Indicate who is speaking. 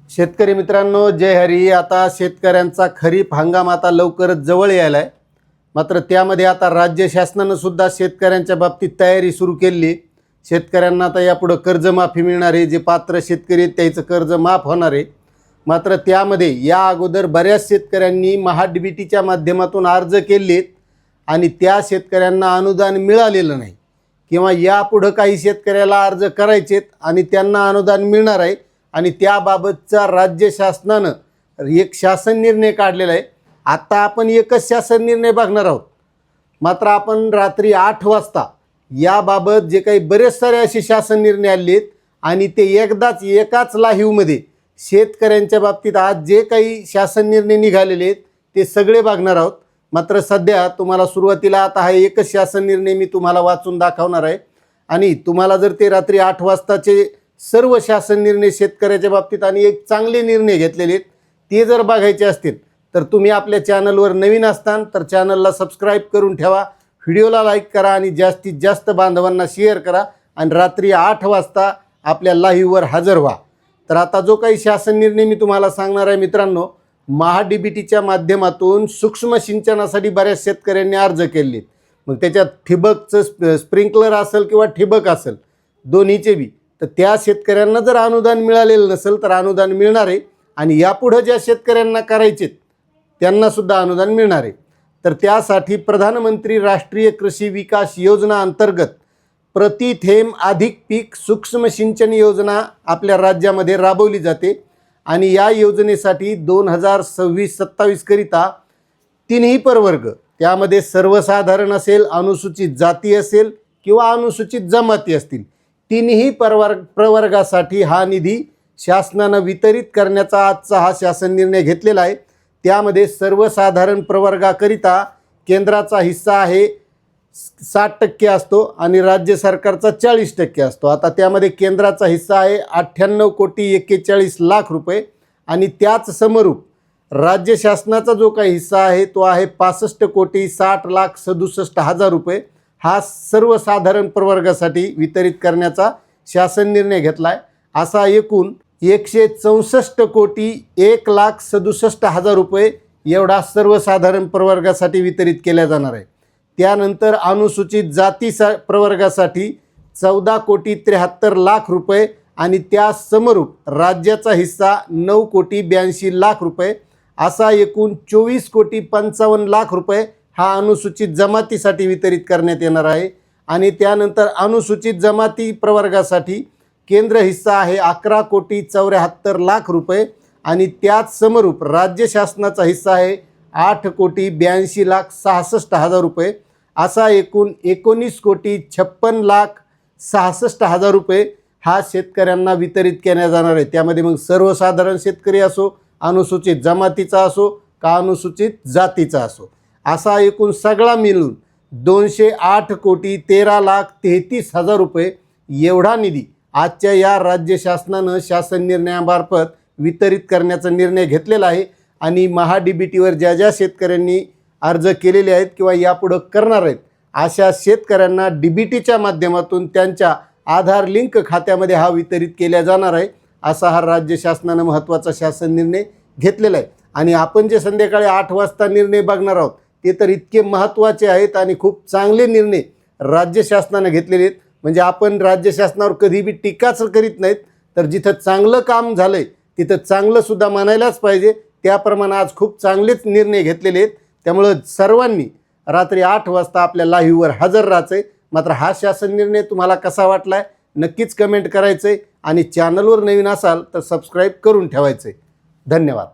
Speaker 1: शेतकरी मित्रांनो, जय हरी. आता शेतकऱ्यांचा खरीप हंगाम आता लवकरच जवळ यायलाय. मात्र त्यामध्ये आता राज्य शासनानं सुद्धा शेतकऱ्यांच्या बाबतीत तयारी सुरू केली. शेतकऱ्यांना आता यापुढे कर्जमाफी मिळणार आहे. जे पात्र शेतकरी आहेत त्याचं कर्ज माफ होणार आहे. मात्र त्यामध्ये या अगोदर बऱ्याच शेतकऱ्यांनी महाडीबीटीच्या माध्यमातून अर्ज केलेत आणि त्या शेतकऱ्यांना अनुदान मिळालेलं नाही, किंवा यापुढं काही शेतकऱ्याला अर्ज करायचेत आणि त्यांना अनुदान मिळणार आहे. आणि त्याबाबतचा राज्य शासनानं एक शासन निर्णय काढलेला आहे. आता आपण एकच शासन निर्णय बघणार आहोत. मात्र आपण रात्री 8 वाजता याबाबत जे काही बरेच सारे असे शासन निर्णय आले आहेत आणि ते एकदाच एकाच लाईव्हमध्ये शेतकऱ्यांच्या बाबतीत आज जे काही शासन निर्णय निघालेले आहेत ते सगळे बघणार आहोत. मात्र सध्या तुम्हाला सुरुवातीला आता हा एकच शासन निर्णय मी तुम्हाला वाचून दाखवणार आहे. आणि तुम्हाला जर ते रात्री 8 वाजताचे सर्व शासन निर्णय शेतकऱ्याच्या बाबतीत आणि एक चांगले निर्णय घेतलेले आहेत ते जर बघायचे असतील तर तुम्ही आपल्या चॅनलवर नवीन असताल तर चॅनलला सबस्क्राईब करून ठेवा, व्हिडिओला लाईक करा आणि जास्तीत जास्त बांधवांना शेअर करा आणि रात्री 8 वाजता आपल्या लाईव्हवर हजर व्हा. तर आता जो काही शासन निर्णय मी तुम्हाला सांगणार आहे मित्रांनो, महाडीबीटीच्या माध्यमातून सूक्ष्म सिंचनासाठी बऱ्याच शेतकऱ्यांनी अर्ज केले. मग त्याच्यात ठिबकचं स्प्रिंकलर असेल किंवा ठिबक असेल दोन्हीचे बी, तर त्या शेतकऱ्यांना जर अनुदान मिळालेलं नसेल तर अनुदान मिळणार आहे. आणि यापुढं ज्या शेतकऱ्यांना करायचे त्यांनासुद्धा अनुदान मिळणार आहे. तर त्यासाठी प्रधानमंत्री राष्ट्रीय कृषी विकास योजना अंतर्गत प्रति थेंब अधिक पीक सूक्ष्म सिंचन योजना आपल्या राज्यामध्ये राबवली जाते. आणि या योजनेसाठी 2026-27 करिता तिन्ही प्रवर्ग, त्यामध्ये सर्वसाधारण असेल, अनुसूचित जाती असेल किंवा अनुसूचित जमाती असतील, तिन्ही प्रवर्गासाठी हा निधी शासनानं वितरित करण्याचा आजचा हा शासन निर्णय घेतलेला आहे. त्यामध्ये सर्वसाधारण प्रवर्गाकरिता केंद्राचा हिस्सा आहे 60% असतो आणि राज्य सरकारचा 40% असतो. आता त्यामध्ये केंद्राचा हिस्सा आहे 98,41,00,000 रुपये आणि त्याच समरूप राज्य शासनाचा जो काही हिस्सा आहे तो आहे 65,60,67,000 रुपये. हा सर्वसाधारण प्रवर्गासाठी वितरित करण्याचा शासन निर्णय घेतला आहे. असा एकूण 164,01,67,000 रुपये एवढा सर्वसाधारण प्रवर्गासाठी वितरित केल्या जाणार आहे. त्यानंतर अनुसूचित जाती प्रवर्गासाठी 14,73,00,000 रुपये आणि त्या समरूप राज्याचा हिस्सा 9,82,00,000 रुपये. असा एकूण 24,55,00,000 रुपये हा अनुसूचित जमातीसाठी वितरित करण्यात येणार आहे. आणि त्यानंतर अनुसूचित जमाती प्रवर्गासाठी केंद्र हिस्सा आहे 11,74,00,000 रुपये आणि त्याच समरूप राज्य शासनाचा हिस्सा आहे 8,82,66,000 रुपये. असा एकूण 19,56,66,000 रुपये हा शेतकऱ्यांना वितरित केल्या जाणार आहे. त्यामध्ये मग सर्वसाधारण शेतकरी असो, अनुसूचित जमातीचा असो का अनुसूचित जातीचा असो, असा एकूण सगळा मिळून 208,13,33,000 रुपये एवढा निधी आजच्या या राज्य शासनानं शासन निर्णयामार्फत वितरित करण्याचा निर्णय घेतलेला आहे. आणि महाडीबीटीवर ज्या ज्या शेतकऱ्यांनी अर्ज केलेले आहेत किंवा यापुढं करणार आहेत अशा शेतकऱ्यांना डीबीटीच्या माध्यमातून त्यांच्या आधार लिंक खात्यामध्ये हा वितरित केला जाणार आहे. असा हा राज्य शासनानं महत्त्वाचा शासन निर्णय घेतलेला आहे. आणि आपण जे संध्याकाळी 8 वाजता निर्णय बघणार आहोत ते तर इतके महत्त्वाचे आहेत आणि खूप चांगले निर्णय राज्य शासनानं घेतलेले आहेत. म्हणजे आपण राज्य शासनावर कधी बी टीकाच करीत नाहीत, तर जिथं चांगलं काम झालं आहे तिथं चांगलंसुद्धा म्हणायलाच पाहिजे. त्याप्रमाणे आज खूप चांगलेच निर्णय घेतलेले आहेत. त्यामुळं सर्वांनी रात्री 8 वाजता आपल्या लाईव्हवर हजर राहायचं आहे. मात्र हा शासन निर्णय तुम्हाला कसा वाटला आहे नक्कीच कमेंट करायचं आहे आणि चॅनलवर नवीन असाल तर सबस्क्राईब करून ठेवायचं आहे. धन्यवाद.